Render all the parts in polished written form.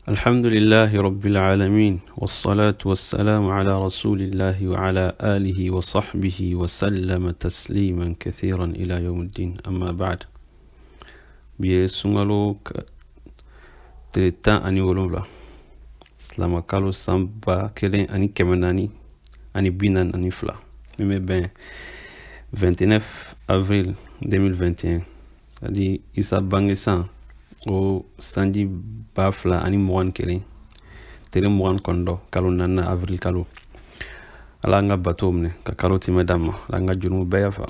الحمد لله رب العالمين والصلاة والسلام على رسول الله وعلى آله وصحبه وسلم تسليما كثيرا إلى يوم الدين أما بعد بيسونغالو تريتا أني ولولا سلام كالو سامبا كلين أني كمناني أني بينان أني فلا ميمي بين 29 avril 2021 c'est-à-dire Issa Bangesan o sanji bafla ani moran kelen tere moran kondo kalo nana avril kalo ala nga batomne ka kalo timedama la nga junu beyafa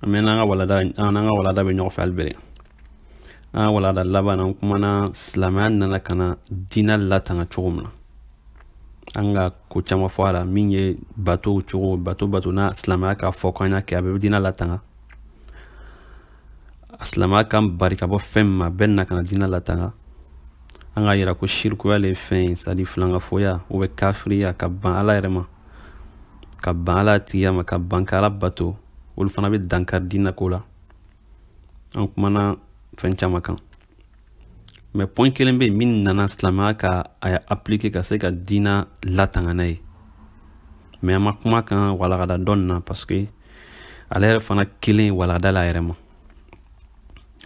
amena nga walada be nyoko falbere walada labana kumana slaman nana kana dina latanga chogumna anga ko chama fala minye bato chogo bato na slama ka fokanya ke abe dina latanga aslama kam barika bo femma benna kana dina latanga anga yira ko shirku wale fen sadi flanga foya o be kafriya ka ban ala yerema ka ban ala tiyama ka ban kala bato ul fana be dankar dina kola an kumana fen chama kan mais point kelembe min nana aslama ka aya appliquer ka se ka dina latanga nay mais ma kuma kan wala gada donna parce que ala fana kelen wala dala yerema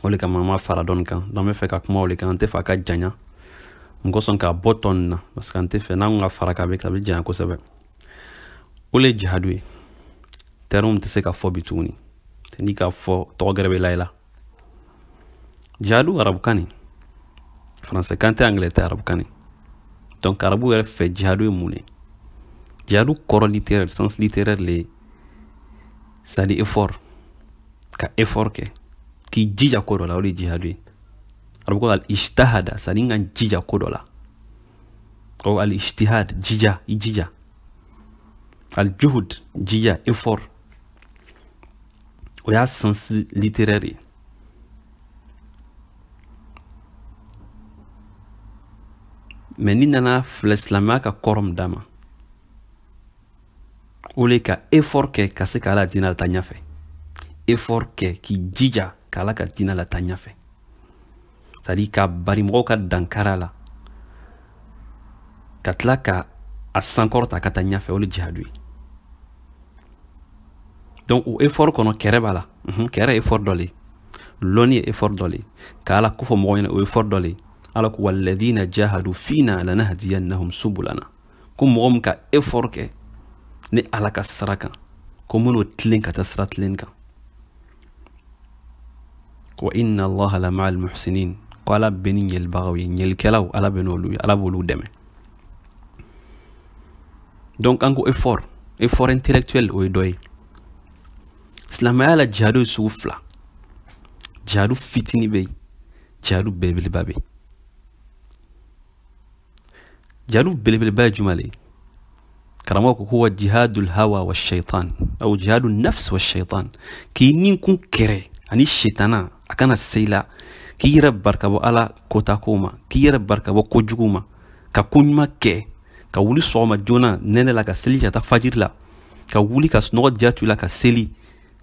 ole ka mama faradon kan dans me fait ka kuma ole kan ante fa ka janya ngoson ka boton na parce que ante fe na nga faraka be ka be janya ko sebe ole jihadwe terum te se ka fo bituni te ni ka fo to grebe laila jihadu arab kani français kante anglais te arab kani donc arabu er fait jihadu moulé jihadu koro littéraire sens littéraire les ça dit effort ka effort ke ki jija kodola oli jihadwi arabu al ijtihada saninga jija kodola o al ijtihad jija al juhud jija effort o ya sens littéraire mais ni nana fleslama ka korom dama ole ka effort ke kase kala dinal tanya fe effort ke ki jija kala ka dina la tanya fe c'est-à-dire ka bari mo ka dankara la katla ka asankorta ka tanya fe ole jihadwi donc o effort kono kere bala kere effort dole loni effort dole kala ko fo mo o effort dole ala ko walladhina jahadu fina lanahdiyannahum subulana ko mo ka effort ke ne ala ka saraka ko mono tlen ka tasrat len ka وإن الله لمع المحسنين قال بني البغوي نيلكلاو على بنولو على بولو دمه donc ango effort intellectuel o doy slama ala jihadu soufla jihadu fitini be jihadu belbel babe jihadu belbel ba jumale karamoko huwa jihadul hawa wash-shaytan au jihadun nafs wash-shaytan ki nin kun kere ani shaytana akana seila kira barkabo ala kota koma kira barkabo kojuguma ka kunyma ke ka wuli soma jona nene la ka seli ta fajir la ka wuli ka sno jatu la ka seli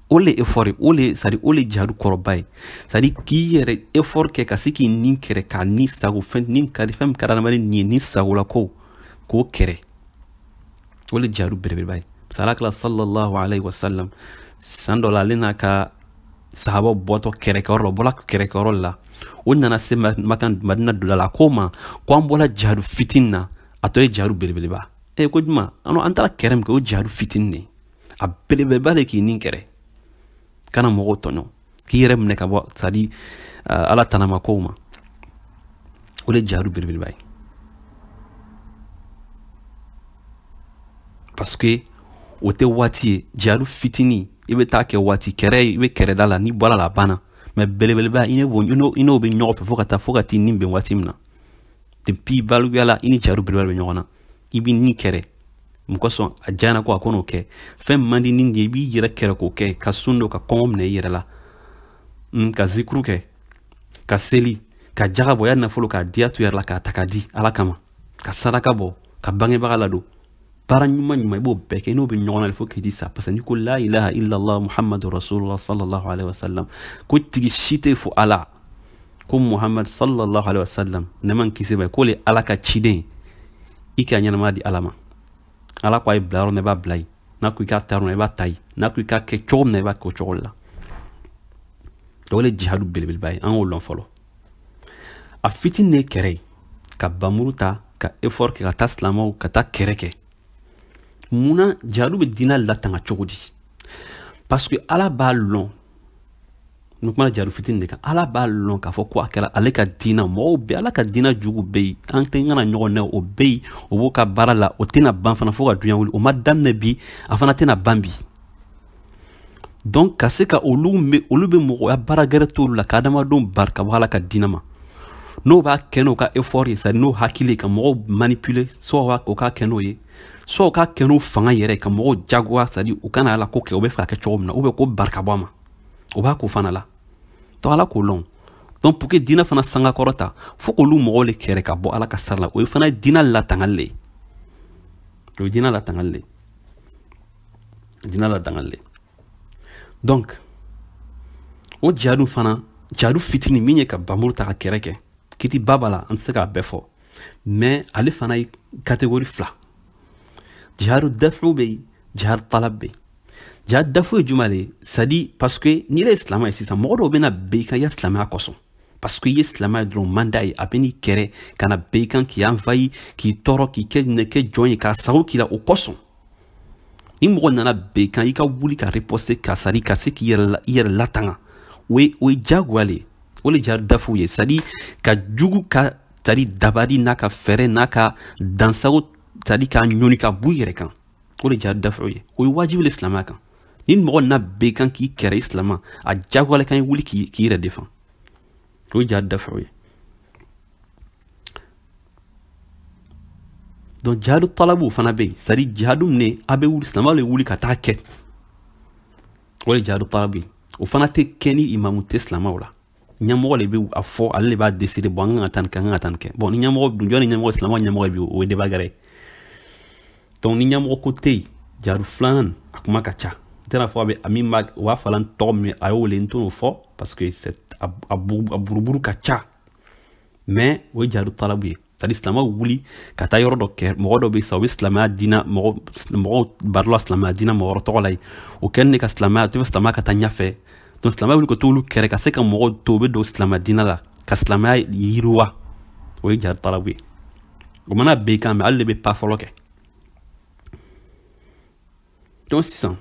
ole effort ole sari ole jihadu korobay sari kire effort ke ka siki nin kere ka ni sago fen nin ka di fem karana mari ni sago la ko kere ole jihadu berber bay salakla sallallahu alaihi wasallam sandola lena ka sahaba boto kerekoro bola kerekoro la onna se makan madina dulala koma kwa mbola jihadu fitinna atoy jihadu belebeleba ko juma ano antara kerem ko jihadu fitinne a belebeleba le ki nin kere kana mo tonyo ki rem ne ka bo sadi ala tanama koma ole jihadu belebeleba parce que o te wati jihadu fitini ibe ta ke wati kere ibe kere dala ni bola la bana mais belebeleba ine bo ino be nyope fokati nimbe watimna te pi balu yala ini jaru belebeleba nyona ibi ni kere mkoso ajana ko akono ke fem mandi nindi bi yira kere ko ke kasundo ka komne yira la ka zikru ke ka seli ka jaga boya na folo ka diatu yira la ka takadi ala kama ka sadaka bo ka bange bagala do paranyuma nyuma ibo beke no be nyona il faut que dit ça parce que ni la ilaha illa allah muhammadur rasulullah sallallahu alaihi wasallam ko tigi shite fu ala ko Muhammad sallallahu alaihi wasallam ne man kisi ba ko le ala ka ciden i ka ɲanama di ala ma ala ko ay bila yɔrɔ ne b'a bila n'a ko i ka ta yɔrɔ ne b'a ta n'a ko i ka kɛ cogo min na i b'a kɛ o cogo la o le jihadu belebeleba ye an y'o lɔn fɔlɔ a fitinin ne kɛrɛ ye ka bamuru ta ka effort kɛ ka taa silamaw ka taa kɛrɛ kɛ munna jihadu bɛ diinɛ latanga cogo di parce que ala b'a lɔn nu kuma jihadu fitinin de kan ala b'a lɔn k'a fɔ ko a kɛra ale ka diinɛ mɔgɔw bɛ ala ka diinɛ jugu bɛ yen an tɛ ŋana ɲɔgɔn nɛ o bɛ yen o b'o ka baara la o tɛna ban fana fo ka duɲa wuli o ma daminɛ bi a fana tɛna ban bi donc ka se ka olu bɛ mɔgɔya baara gɛrɛ t'olu la ka adamadenw bari ka bɔ ala ka diinɛ ma n'o b'a kɛ n'o ka effort ye c'est n'o hakili ka mɔgɔw manipuler soit o k'a kɛ n'o ye soit o k'a kɛ n'o fanga yɛrɛ ka mɔgɔw jagoya c'est u kana ala ko kɛ o bɛ fɛ ka kɛ cogo min na ou bien ko bari ka bɔ a ma o b'a ko fana la donc ala k'o lɔn donc pour que diinɛ fana sanga kɔrɔta fo k'olu mɔgɔw le kɛrɛ ka bɔ ala ka sira la o ye fana ye diinɛ latangali le o ye diinɛ latangali le diinɛ latangali le donc o jihadu fana jihadu fitinin min ye ka bamuru ta ka kɛrɛ kɛ kiti baba la an tɛ se k'a bɛɛ fɔ mais ale fana ye catégorie fila jihadu dafu bɛ yen jihadu talab bɛ yen jihadu dafu ye jumɛn le c'est à dire parce que n'i ye silamɛ ye sisan mɔgɔ dɔw bɛna bɛn i kan i ya silamɛya kɔsɔn parce que i ye silamɛ ye dɔrɔn man d'a ye a bɛ n'i kɛrɛ ka na bɛn i kan k'i envahir k'i tɔɔrɔ k'i kɛ jɔn ye k'a sago k'i la o kɔsɔn ni mɔgɔ nana bɛn i kan i ka wuli ka riposter ka sari ka se k'i yɛrɛ latanga o ye jagoya le o le jihadu dafu ye c'est à dire ka jugu ka c'est à dire dabali n'a ka fɛɛrɛ n'a ka dansago c'est à dire k'a ɲɔni ka bɔ i yɛrɛ kan o le jihadu dafu ye o ye wajibi le silamɛya kan ni mɔgɔ nana bɛn i kan k'i kɛrɛ i silama a jagoya le kan i wuli k'i yɛrɛ défend o ye jihadu dafu ye donc jihadu talabu fana bɛ yen c'est à dire jihadu min a bɛ wuli silamaw le wuli ka taa kɛ o le jihadu talabu ye o fana tɛ kɛ ni imamu tɛ silamaw la ɲɛmɔgɔ le bɛ a fɔ ale le b'a décider bon an kan ka taa nin kɛ bon ni ɲɛmɔgɔ dun jɔn ni ɲɛmɔgɔ silamaw ɲɛmɔgɔ bi o ye débat gɛrɛ ye donc ni ɲɛmɔgɔ ko tɛ yen jihadu filanan a kuma ka ca n tɛna fɔ a bɛ a min b'a o b'a fɔ la n tɔgɔ min a y'o le n t'o fɔ parce que a buruburu ka ca mais o ye jihadu talabu ye c'est à dire silamaw wuli ka taa yɔrɔ dɔ kɛ mɔgɔ dɔ bɛ yen sisan o bɛ silamɛya diinɛ mɔgɔw barila silamɛya diinɛ mɔgɔ wɛrɛ tɔgɔ la yen o kɛlen de ka silamɛya to silamɛya ka taa ɲɛfɛ donc silamɛya wuli ka t'olu kɛrɛ ka se ka mɔgɔw to u bɛ don silamɛya diinɛ la ka silamɛya yiriwa o ye jihadu talabu ye o mana bɛn i kan mɛ ale de bɛ pas fɔlɔ kɛ donc sisan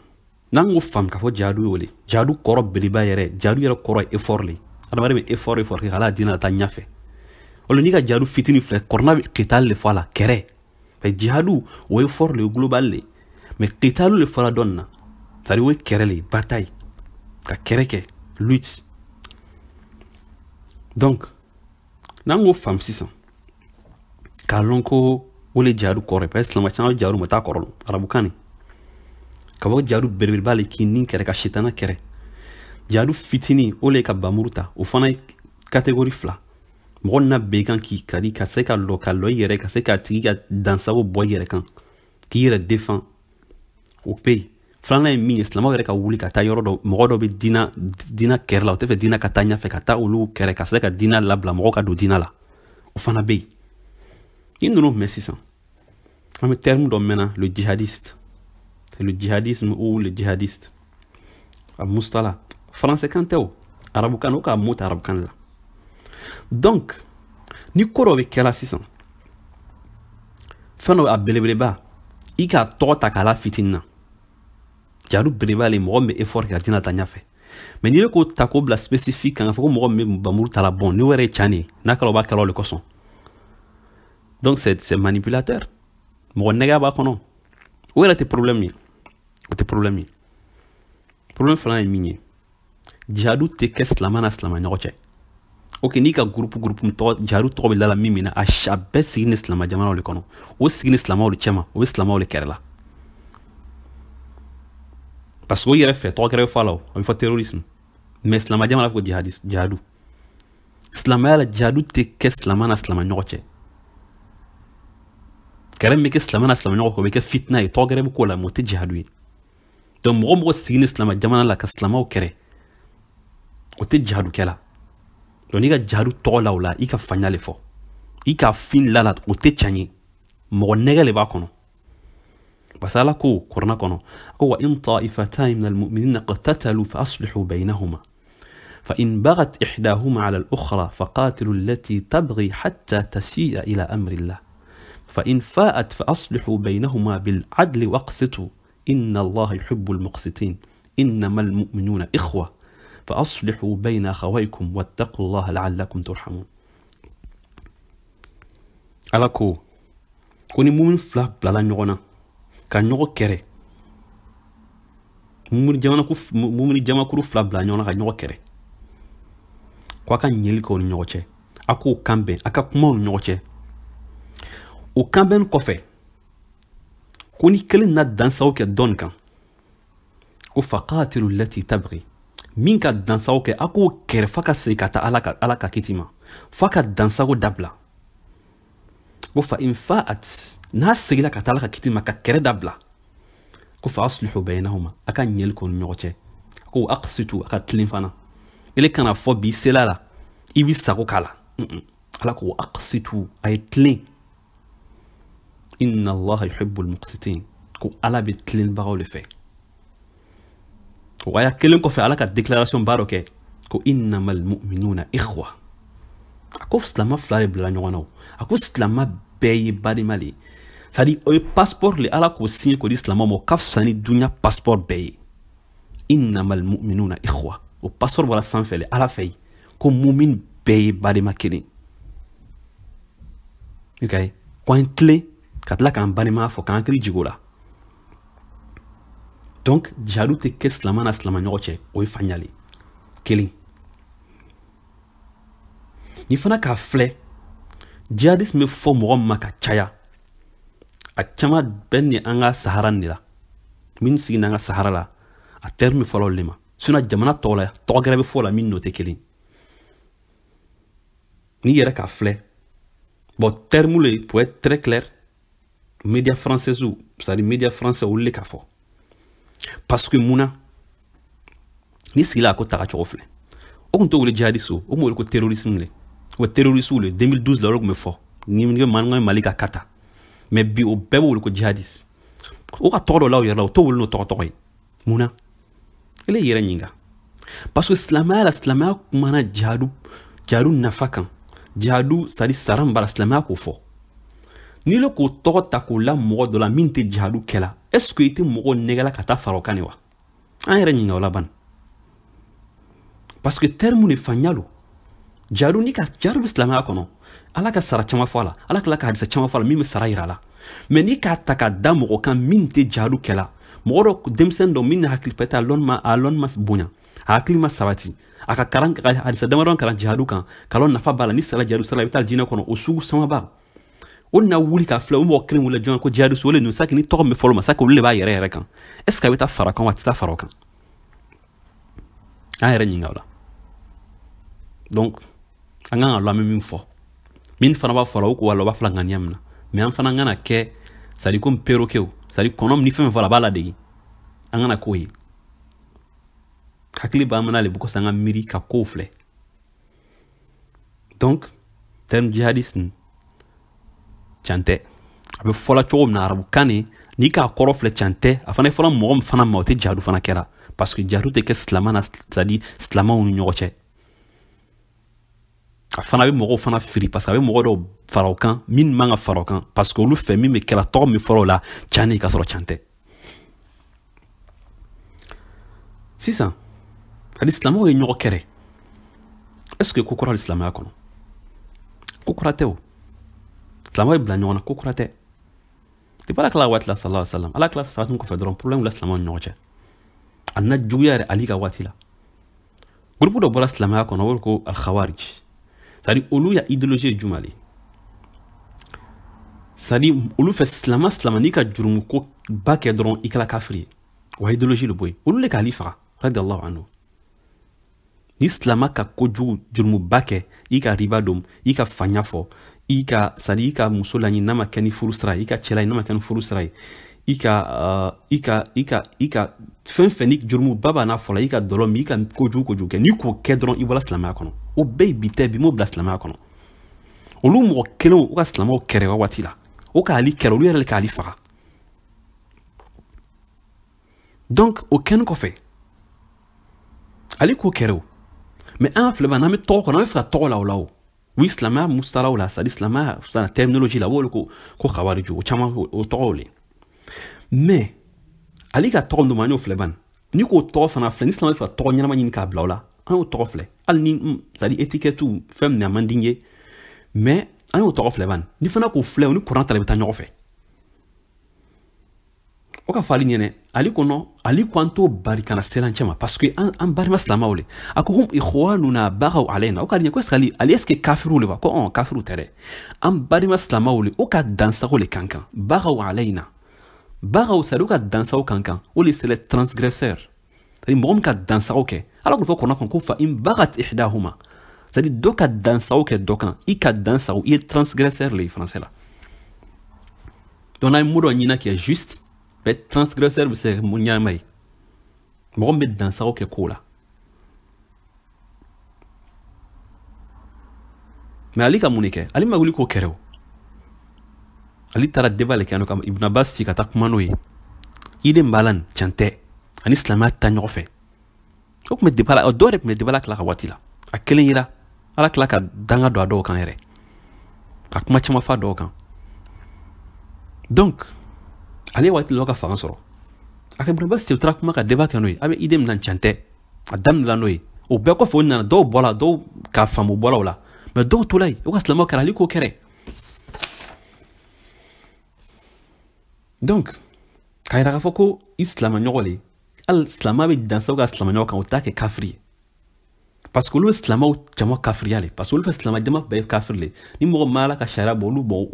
n'an ko faamu k'a fɔ jihadu y'o le jihadu kɔrɔ belebeleba yɛrɛ jihadu yɛrɛ kɔrɔ ye effort le adamaden bɛ effort kɛ k'ala diinɛ la taa ɲɛfɛ o la n'i ka jihadu fitinin filɛ kɔrɔna bɛ qital le fɔ a la kɛrɛ mais jihadu o ye effort le global le mais qitalu le fɔra dɔɔnin na c'est à dire o ye kɛrɛ le bataille ka kɛrɛ kɛ lutte donc n'an ko faamu sisan k'a lɔn ko o le jihadu kɔrɔ ye parce que silamɛ caman bɛ jihadu ma t'a kɔrɔ dɔn arabukan ni ka bɔ jihadu belebeleba le k'i nin kɛrɛ ka sitana kɛrɛ jihadu fitinin o le ka bamuru ta o fana ye catégorie fila mɔgɔ na bɛn i kan k'i kadi ka se ka lɔ i yɛrɛ ka se k'a tigi ka dansago bɔ i yɛrɛ kan k'i yɛrɛ défend o bɛ yen filanan ye min ye silamaw yɛrɛ ka wuli ka taa yɔrɔ dɔ mɔgɔ dɔ bɛ diinɛ kɛrɛ la o tɛ fɛ diinɛ ka taa ɲɛfɛ ka taa olu kɛrɛ ka se ka diinɛ labila mɔgɔw ka don diinɛ la o fana bɛ yen ni ninnu mɛn sisan an bɛ terme dɔ mɛnna le djihadiste c'est le djihadisme ou le djihadiste a mustala français kan tɛ o arabukan o k'a mot ta arabukan la donc ni ko dɔ bɛ kɛla sisan fɛn dɔ a belebeleba i k'a tɔgɔ ta k'a la fitinin na jihadu belebeleba le mɔgɔ min bɛ effort kɛ ka diinɛ ta ɲɛfɛ mais n'i ye k'o ta k'o bila spécifique kan ka fɔ ko mɔgɔ min bɛ bamuru ta la bon ni o yɛrɛ ye tiɲɛ de ye n'a kɛra o b'a kɛla o de kosɔn donc c'est manipulateur mɔgɔ nɛgɛ b'a kɔnɔ o yɛrɛ tɛ problème ye o tɛ problème ye problème filanan ye min ye jihadu tɛ kɛ silamɛ na silamɛ ɲɔgɔn cɛ ok n'i ka groupe tɔgɔ jihadu tɔgɔ bɛ da la min na a bɛɛ sigi ni silamɛ jamanaw de kɔnɔ o sigi ni silamɛw de cɛma o bɛ silamɛw de kɛrɛ la parce que o yɛrɛ fɛ tɔgɔ kɛrɛ bɛ fɔ a la o a bɛ fɔ terrorisme mais silamɛ jamana bɛ fɔ jihadu silamɛya la jihadu tɛ kɛ silamɛ na silamɛ ɲɔgɔn cɛ kɛrɛ min bɛ kɛ silamɛ na silamɛ ɲɔgɔn kɔ o bɛ kɛ fitina ye tɔgɔ kɛrɛ bɛ k'o la mais o tɛ jihadu ye donc mɔgɔ sigi ni silamɛ jamana la ka silamɛw kɛrɛ o tɛ jihadu kɛla donc n'i ka jihadu tɔgɔ la o la i ka fanya le fɔ i ka fin la o tɛ tiɲɛ ye mɔgɔ nɛgɛ le b'a kɔnɔ parce que ala ko kuranɛ kɔnɔ ko wa in ta'ifatani min almu'minina qatatalu fa aslihu baynahuma فإن بغت إحداهما على الأخرى فقاتلوا التي تبغي حتى تفيء إلى أمر الله فإن فاءت فأصلحوا بينهما بالعدل واقسطوا إن الله يحب المقسطين إنما المؤمنون إخوة فأصلحوا بين أخويكم واتقوا الله لعلكم ترحمون ألاكو كوني مؤمن فلا بلا نيغونا كان نيغو كيري مؤمن جاما كرو فلا بلا نيغونا كان نيغو كيري ko aka ɲɛli kɛ o ni ɲɔgɔn cɛ a k'o kan bɛn a ka kuma o ni ɲɔgɔn cɛ o kan bɛn kɔfɛ ko ni kelen na dansaw kɛ dɔn kan ko faqatilu lati tabghi min ka dansaw kɛ a k'o kɛrɛ fa ka segin ka taa ala ka kiti ma fa ka dansago dabila ko fa in fa'at n'a segila ka taa ala ka kiti ma ka kɛrɛ dabila ko fa aslihu baynahuma a ka ɲɛli kɛ o ni ɲɔgɔn cɛ ko aqsitu a ka tilen fana ele kana fɔ bi sela la i bi sago k'a la ala ko aqsitu a ye tilen inna allaha yuhibbul muqsitin ko ala bɛ tilenbagaw le fɛ o aya kelen kɔfɛ ala ka déclaration ba dɔ kɛ ko innamal mu'minuna ikhwa a ko silama fila de bilala ɲɔgɔn na o a ko silama bɛɛ ye badema le ye c'est à dire o ye passeport le ala k'o signé k'o di silama ma o ka fisa ni dunuya passeport bɛɛ ye innamal mu'minuna ikhwa o passeport bɔra sanfɛ le ala fɛ yen ko mumin bɛɛ ye badema kelen ok ko an tilen ka tila k'an badema fɔ k'an hakili jigin o la donc jihadu tɛ kɛ silama na silama ɲɔgɔn cɛ o ye fanyali kelen ni fana k'a filɛ jihadisme bɛ fɔ mɔgɔ min ma ka caya a caman bɛ ni an ka sahara nin de la min sigina an ka sahara la a terme fɔlɔ le ma sinon jamana tɔgɔ la tɔgɔ gɛrɛ bɛ fɔ la min n'o tɛ kelen n'i yɛrɛ k'a filɛ bon terme le pour être très clair média français c'est-à-dire média français olu le k'a fɔ parce que munna ni sigila a ko taga cogo filɛ o tun t'o wele jihadiste o tun wele ko terrorisme le o terroriste le 2012 la o tun bɛ fɔ ni Mali ka kata mais bi o bɛɛ bɛ wele ko jihadiste o ka tɔgɔ dɔ la o yɛrɛ la o t'o wele n'o tɔgɔ ye munna ele yɛrɛ ɲininka parce que silamɛya la silamɛya kumana jihadu nafa kan jihadu c'est à dire sara min b'a la silamɛya k'o fɔ n'i le k'o tɔgɔ ta k'o la mɔgɔ dɔ la min tɛ jihadu kɛla est ce que i tɛ mɔgɔ nɛgɛla ka taa fara o kan de wa an yɛrɛ ɲininka o la bani parce que terme de fanya lo jihadu ni ka jihadu bɛ silamɛya kɔnɔ ala ka sara caman fɔ a la ala tila ka hadisa caman fɔ a la min bɛ sara yira a la mais n'i k'a ta k'a da mɔgɔ kan min tɛ jihadu kɛla mɔgɔ dɔ denmisɛnnin dɔ min hakili pɛtɛ a lɔn ma bonya a hakili ma sabati a ka karan hadisa damadɔ karan jihadu kan kalon nafa b'a la ni sara jihadu sara i bɛ taa jinɛ kɔnɔ o sugu sama b'a o na wuli k'a filɛ o mɔgɔ kelen wele jɔn ko jihadu so le ninnu saki ni tɔgɔ min fɔlɔ ma saki olu de b'a yɛrɛ yɛrɛ kan est ce que a bɛ taa fara kan wa a tɛ taa fara o kan an yɛrɛ ɲininka o la donc an kan ka lɔ an bɛ min fɔ min fana b'a fɔ la o ko wala o b'a fɔ la ŋaniya min na mais an fana kana kɛ c'est à dire comme perroquet o c'est à dire kɔnɔ ni fɛn fɛn fɔ la a b'a ladege an kana k'o ye hakili b'an mana le bɔ kɔsa an ka miiri ka kow filɛ donc terme jihadisme can tɛ a bɛ fɔla cogo min na arabukan ne n'i k'a kɔrɔ filɛ can tɛ a fana ye fɔla mɔgɔ min fana ma o tɛ jihadu fana kɛra parce que jihadu tɛ kɛ silama na c'est à dire silamaw ni ɲɔgɔn cɛ a fana bɛ mɔgɔw fana firi parce que a bɛ mɔgɔ dɔw fara o kan min man ka fara o kan parce que olu fɛ min bɛ kɛra tɔgɔ min fɔra o la can ne ka sɔrɔ can tɛ sisan hali silamaw ye ɲɔgɔn kɛrɛ est ce que ko kura hali silamɛya kɔnɔ ko kura tɛ o silamaw ye bila ɲɔgɔn na ko kura tɛ depuis ala kila waati la sallallahu alaihi wa sallam ala kila salatu kɔfɛ dɔrɔn problème la silamaw ni ɲɔgɔn cɛ a na juguya yɛrɛ ali ka waati la groupe dɔ bɔra silamɛya kɔnɔ o bɛ ko al-khawarij c'est à dire olu ya idéologie ye jumɛn le c'est à dire olu fɛ silama n'i ka jurumu ko ba kɛ dɔrɔn i kɛra kafiri ye wa idéologie le bɔ yen olu le k'ali faga radiyallahu anhu ni silama ka kojugu jurumuba kɛ i ka riba dom i ka fanya fɔ i ka c'est à dire i ka muso laɲini n'a ma kɛ ni furu sira ye i ka cɛ laɲini n'a ma kɛ ni furu sira ye i ka fɛn fɛn ni jurumuba b'a n'a fɔ la i ka dɔlɔ min i ka kojugu kɛ n'i k'o kɛ dɔrɔn i bɔra silamɛya kɔnɔ o bɛɛ bi tɛ bi m'o bila silamɛya kɔnɔ olu mɔgɔ kelenw u ka silamɛw kɛrɛ o waati la o k'ali kɛrɛ olu yɛrɛ le k'ali faga donc o kɛnin kɔfɛ ale k'o kɛrɛ o mais an filɛ n'an bɛ tɔgɔ kɔnɔ an bɛ fɛ ka tɔgɔ la o la o oui silamɛya mustalaw la c'est à dire silamɛya terminologie la o b'olu ko khawariju o caman o tɔgɔw le mais ale ka tɔgɔ min an y'o filɛ ban ni k'o tɔgɔ fana filɛ ni silamɛ bɛ fɛ ka tɔgɔ ɲɛnama ɲini k'a bila o la an y'o tɔgɔ filɛ hali ni c'est à dire étiquette fɛn min a man di n ye mais an y'o tɔgɔ filɛ ban ni fana k'o filɛ o ni kuran ta bɛ taa ɲɔgɔn fɛ o ka fɔ ale ɲɛnɛ ale kɔnɔ ale ko an t'o bari kana selan cɛ ma parce que an barima silamɛw le a ko hum ikhwanuna bagaw alayna o ka ɲɛ ko est-ce que kafiru le ba ko kafiru tɛ dɛ an barima silamɛw le o ka dansago le kan kan bagaw alayna bagaw c'est à dire o ka dansago kan kan o le c'est les transgresseurs c'est à dire mɔgɔ min ka dansago kɛ ala ko fɔ kɔnɔ kan ko fa in bagat ihdahuma c'est à dire dɔ ka dansago kɛ dɔ kan i ka dansago i ye transgresseur le français la donc n'an ye mot dɔ ɲini qui est juste mais transgresseur bɛ se ka mun ɲɛnama ye mɔgɔ min bɛ dansago kɛ ko la mais ale ka mun de kɛ ale ma wuli k'o kɛrɛ o ale taara débat le kɛ yan nɔ ka Ibn Abbas ci ka taa kuma n'o ye i de b'a la nin tiɲɛ tɛ ani silamɛya ta ɲɔgɔn fɛ o tun bɛ débat la dɔw yɛrɛ tun bɛ débat la tila ka waati la a kelen yera ala tila ka danga don a dɔw kan yɛrɛ ka kuma caman fɔ a dɔw kan donc ale waati la ka fanga sɔrɔ a ka Ibn Abbas ci u taara kuma ka débat kɛ n'o ye a bɛ idée min na tiɲɛ tɛ a daminɛla n'o ye o bɛɛ kɔfɛ o nana dɔw bɔra dɔw ka faamu bɔra o la mais dɔw tora yen o ka silamɛw kɛra ale k'o kɛrɛ donc k'a yira k'a fɔ ko i silamɛɲɔgɔn le hali silamɛya bɛ dansaw ka silamɛɲɔgɔn kan o t'a kɛ kafiri ye parce que olu bɛ silamɛw jama kafiriya le parce que olu fɛ silamɛ jama bɛɛ ye kafiri le ni mɔgɔ ma ala ka sariya bɔ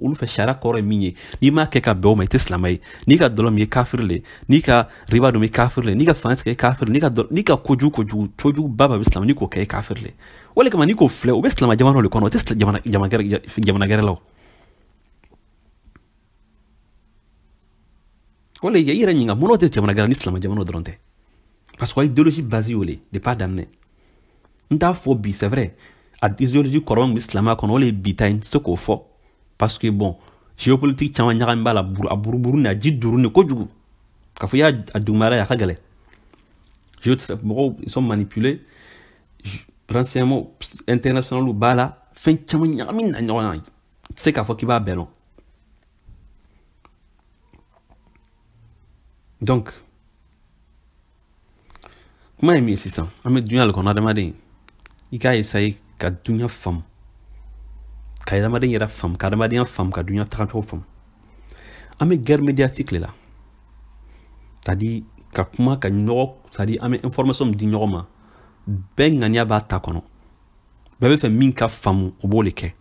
olu fɛ sariya kɔrɔ ye min ye n'i m'a kɛ ka bɛn o ma i tɛ silamɛ ye n'i ka dɔlɔ min ye kafiri le n'i ka riba dun ye kafiri le n'i ka fanga tigɛ ye kafiri le n'i ka kojugu ba bɛ silamɛ n'i k'o kɛ ye kafiri le o de kama n'i k'o filɛ o bɛ silamɛ jamana le kɔnɔ o tɛ jamana gɛrɛ la o o le i yɛrɛ ɲininka mun n'o tɛ jamana gɛrɛ ni silamɛ jamana dɔrɔn tɛ parce que idéologie base y'o le depuis a daminɛ n t'a fɔ bi c'est vrai a idéologie kɔrɔ min bɛ silamɛya kɔnɔ o le ye bi ta ye n tɛ se k'o fɔ parce que bon géopolitique caman ɲagami b'a la a buruburu ni a ji duuru ni kojugu k'a fɔ i y'a dugumala ye a ka gɛlɛn mɔgɔw ils sont manipulés renseignements internationaux b'a la fɛn caman ɲagami na ɲɔgɔn na i tɛ se k'a fɔ k'i b'a bɛɛ dɔn donc kuma ye min ye sisan an bɛ dunuya le kɔnɔ adamaden i k'a essayer ka dunuya faamu ka adamaden yɛrɛ faamu ka adamadenya faamu ka dunuya tagacogo faamu an bɛ guerre médiatique le la c'est à dire ka kuma ka ɲɔgɔn c'est à dire an bɛ information di ɲɔgɔn ma bɛɛ ŋaniya b'a ta kɔnɔ bɛɛ bɛ fɛ min ka faamu o b'o le kɛ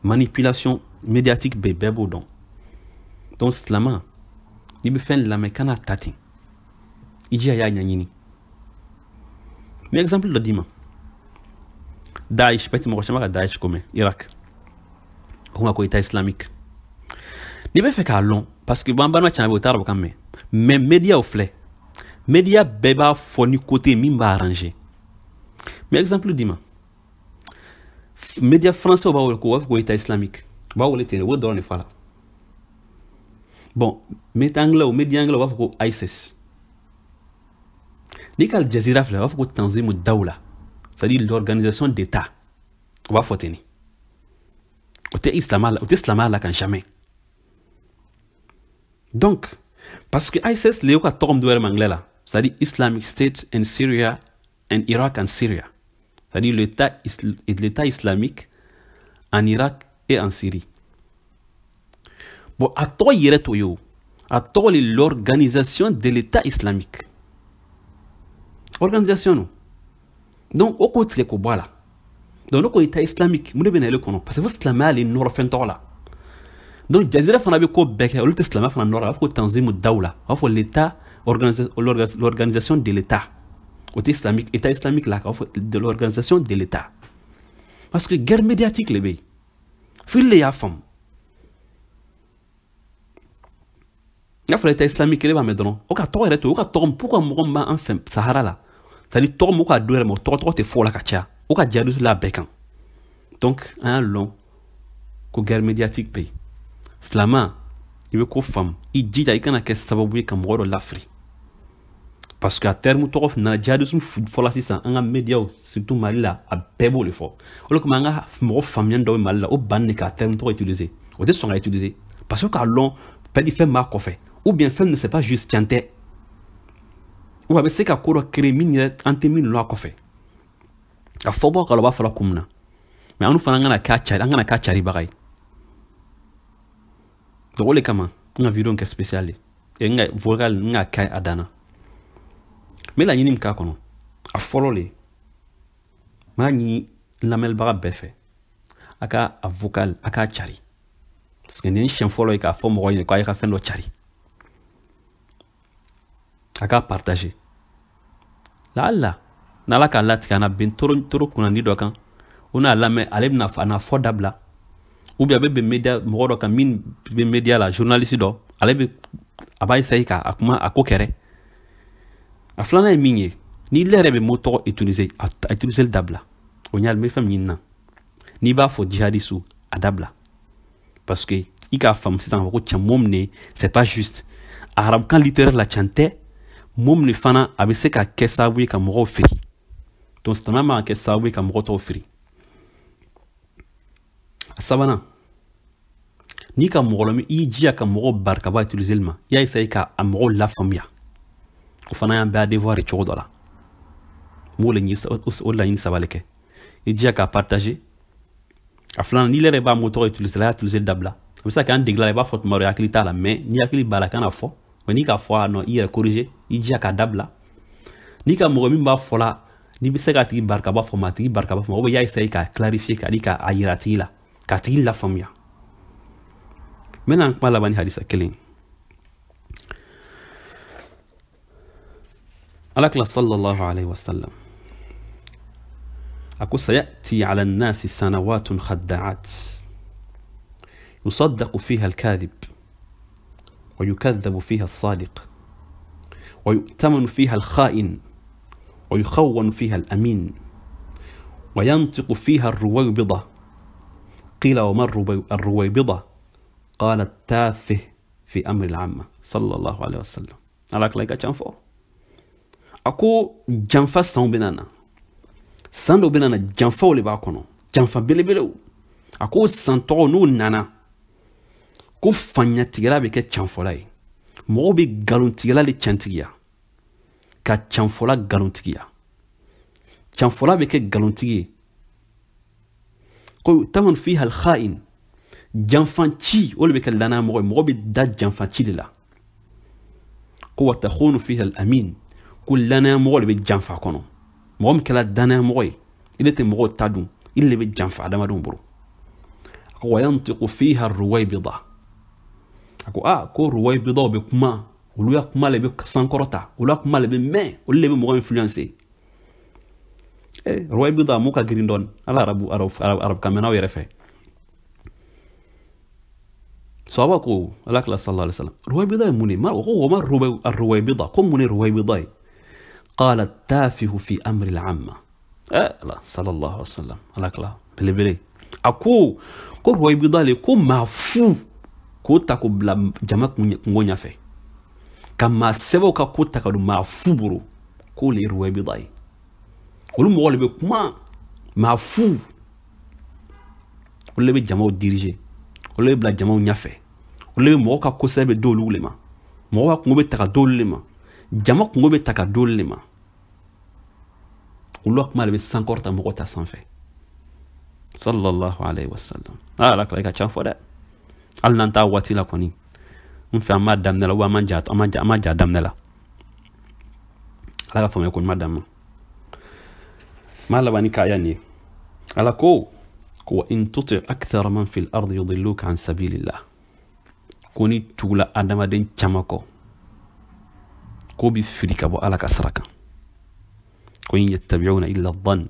manipulation médiatique bɛ bɛɛ b'o dɔn donc silamɛ n'i bɛ fɛn lamɛn kana ta ten i jija y'a ɲɛɲini mais exemple dɔ d'i ma Daesh peut-être mɔgɔ caman ka Daesh ko mɛn Irak o kuma ko État islamique n'i bɛ fɛ k'a lɔn parce que an balima caman bɛ yen o t'a dɔn o kan mɛn mais médiaw filɛ média bɛɛ b'a fɔ ni côté min b'a arranger mais exemple d'i ma média français b'a wele ko u b'a fɔ ko État islamique u b'a wele ten o dɔrɔn de fɔ a la bon média anglais u b'a fɔ ko ISIS n'i ka Al Jazeera filɛ u b'a fɔ ko Tanzimu Dawla c'est-à-dire l'organisation d'État u b'a fɔ ten de o tɛ silamɛya la kan jamais donc parce que ISIS le y'o ka tɔgɔ min dɔ wɛrɛ ma anglais la c'est-à-dire Islamic State in Syria and Iraq and Syria c'est-à-dire l'État islamique en Irak et en Syrie bon a tɔgɔ yɛrɛ t'o ye o a tɔgɔ le l'organisation de l'État islamique organisation no donc o ko tigɛ ko bɔ a la donc ne ko État islamique mun de bɛ na ale kɔnɔ parce que fo silamɛya le nɔrɔ fɛn tɔgɔ la donc Jazira fana bɛ ko bɛɛ kɛ olu tɛ silamɛya fana nɔrɔ a b'a fɔ ko Tanzimu Dawla a b'a fɔ l'État l'organisation de l'État o tɛ islamique État islamique la k'a fɔ de l'organisation de l'État parce que guerre médiatique le bɛ yen fo le y'a faamu n'a fɔra État islamique le b'a mɛn dɔrɔn o ka tɔgɔ yɛrɛ to o ka tɔgɔ pourquoi mɔgɔ min b'an fɛ Sahara la c'est à dire tɔgɔ min o ka do yɛrɛ ma o tɔgɔ tɛ fɔ o la ka caya o ka jihadisme la bɛɛ kan. Donc an y'a lɔn ko guerre médiatique bɛ yen. Silamɛ i bɛ ko faamu i jija i kana kɛ sababu ye ka mɔgɔ dɔ lafili. Parce que a terme tɔgɔ nana jihadisme fɔla sisan an ka médiaw surtout Mali la a bɛɛ b'o de fɔ. O de kama an ka mɔgɔ faamuyali dɔw bɛ Mali la o ban de k'a terme tɔgɔ utiliser. O tɛ sɔn ka utiliser parce que k'a lɔn peut-être fɛn b'a kɔfɛ ou bien fɛn ne c'est pas juste tiɲɛ tɛ. Ou a bɛ se ka ko dɔ créer min yɛrɛ an tɛ min lɔn a kɔfɛ. A fɔbaga ka la o b'a fɔla kun min na. Mais an fana an kana k'a caribaga ye. Donc o de kama n ka vidéo kɛ spécial ye. Et n ka vocal n ka kɛ a danna. Mais laɲini min k'a kɔnɔ a fɔlɔ le n b'a ɲini lamɛnnibaga bɛɛ fɛ a ka a vocal a k'a cari. Parce que nin ye siɲɛ fɔlɔ ye k'a fɔ mɔgɔ ɲɛna k'a ye ka fɛn dɔ cari. A k'a partager. La'alla n'Ala k'a latigɛ a na bɛn toro kunnandi dɔ kan o n'a lamɛn ale bɛna a n'a fɔ dabila ou bien a bɛ bɛn média mɔgɔ dɔ kan min bɛ média la journaliste dɔ ale bɛ a b'a essayer k'a kuma a ko kɛrɛ. A filanan ye min ye ni le yɛrɛ bɛ mot tɔgɔ utiliser a utiliser dabila o ɲali n bɛ fɛn min ɲini na n'i b'a fɔ jihadiste a dabila parce que i k'a faamu sisan k'a fɔ ko cɛn mot min ne c'est pas juste a arabukan littéraire la cɛn tɛ mot min fana a bɛ se ka kɛ sababu ye ka mɔgɔw firi donc silamɛya man ka kɛ sababu ye ka mɔgɔ tɔw firi. A sabanan n'i ka mɔgɔ lɔn i jija ka mɔgɔw barikaba utiliser ma i y'a essayer ka a mɔgɔw lafaamuya o fana y'an bɛɛ a devoir ye cogo dɔ la n b'o laɲini saba le kɛ i jija k'a partager. A filanan n'i yɛrɛ b'a mot tɔgɔ utiliser la i y'a utiliser dabila a bɛ se ka kɛ an degela la i b'a fɔ tuma dɔ i hakili t'a la mais n'i hakili b'a la i kana fɔ mais n'i k'a fɔ a nɔ i yɛrɛ corriger i jija k'a dabila. N'i ka mɔgɔ min b'a fɔ la n'i bɛ se k'a tigi barikaba fɔ ma a tigi barikaba fɔ ma ou bien i y'a essayer k'a clarifier k'a di k'a yira a tigi la k'a tigi lafaamuya. N bɛna n kuma laban ni hadisa kelen. Alakira sallallahu alayhi wa sallam a ko sayati ala nnasi sanawatun khadda'at yusaddaqu fiha al-kadhib wa yukadhabu fiha as-sadiq wa yu'tamanu fiha al-kha'in wa yukhawwanu fiha al-amin wa yantiqu fiha ar-ruwaybida qila wa ma ar-ruwaybida qala at-tafih fi amri al-'amma sallallahu alayhi wa sallam. Alakira ka can fɔ a ko janfa sanw bɛ na san dɔw bɛ na janfaw de b'a kɔnɔ janfa belebelew a ko san tɔgɔ n'o nana ko fanyatigɛla bɛ kɛ canfɔla ye mɔgɔw bɛ nkalontigɛla de cantigiya ka canfɔla nkalontigiya canfɔla bɛ kɛ nkalontigi ye ko tamanu fiha al-kha'in janfanci o de bɛ kɛ danaya mɔgɔ ye mɔgɔ bɛ da janfanci de la ko wa takhunu fiha al-amin ko danaya mɔgɔ de bɛ janfa kɔnɔ mɔgɔ min kɛra danaya mɔgɔ ye ile tɛ mɔgɔw ta dun ile bɛ janfa adamadenw bolo a ko wa yantiqu fiha ar-ruwaybida a ko ko ruwaybidaw bɛ kuma olu ya kuma le bɛ sankɔrɔta olu ya kuma le bɛ mɛn olu le bɛ mɔgɔ influencer ruwaybida mu ka girin dɔɔni ala arabukan mɛnnaw yɛrɛ fɛ sahaba ko alakira sallallahu alaihi wasallam ruwaybida ye mun ye ma ko wa ma ruwaybida ko mun ye ruwaybida ye قال التافه في أمر العامة لا صلى الله عليه وسلم على كلا بلي أكو كو روي بدالي كو مافو كو تاكو بلا جماك نغنيا في كما سبو كو تاكو مافو برو كو لي روي بداي ولو مغولي بكما مافو ولو بي جماو ديريجي ولو بلا جماو نيافي ولو موكا كو سيبي دولو لما موكا كو بي تاكا دولو لما jama kungo bɛ ta ka dole le ma olu kuma le bɛ sankɔrɔta mɔgɔ ta sanfɛ sallallahu alayhi wa sallam ala kala ka ca fɔ dɛ hali n'an t'a waati la kɔni n fɛ an m'a daminɛ la ou an ma ja daminɛ la ala ka faamuya ko ɲuman d'an ma m'a laban ni kaya nin ye ala ko wa in tuti akthara man fil ardi yudilluka an sabilillah ko ni tugula adamaden caman kɔ ko bi firi ka bɔ ala ka sira kan ko in yattabi'una illa dhann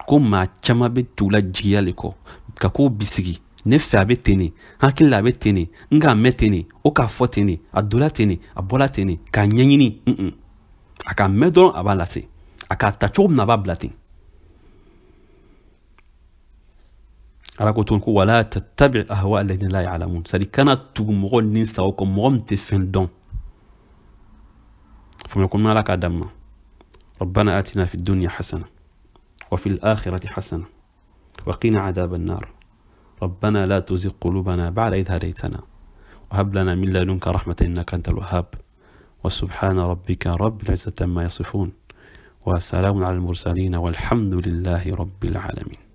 ko maa caman bɛ tugula jigiya le kɔ ka ko bisigi ne fɛ a bɛ ten ne hakili la a bɛ ten ne n k'a mɛn ten ne o k'a fɔ ten ne a dola ten ne a bɔla ten ne k'a ɲɛɲini a k'a mɛn dɔrɔn a b'a lase a k'a ta cogo min na a b'a bila ten على كتونكو ولا تتبع أهواء الذين لا يعلمون سالي كانت تغمغون ننسى وكم مغم تفندون فما يكون مالك أدم ربنا آتنا في الدنيا حسنة وفي الآخرة حسنة وقنا عذاب النار ربنا لا تزغ قلوبنا بعد إذ هديتنا وهب لنا من لدنك رحمة إنك أنت الوهاب وسبحان ربك رب العزة عما يصفون وسلام على المرسلين والحمد لله رب العالمين.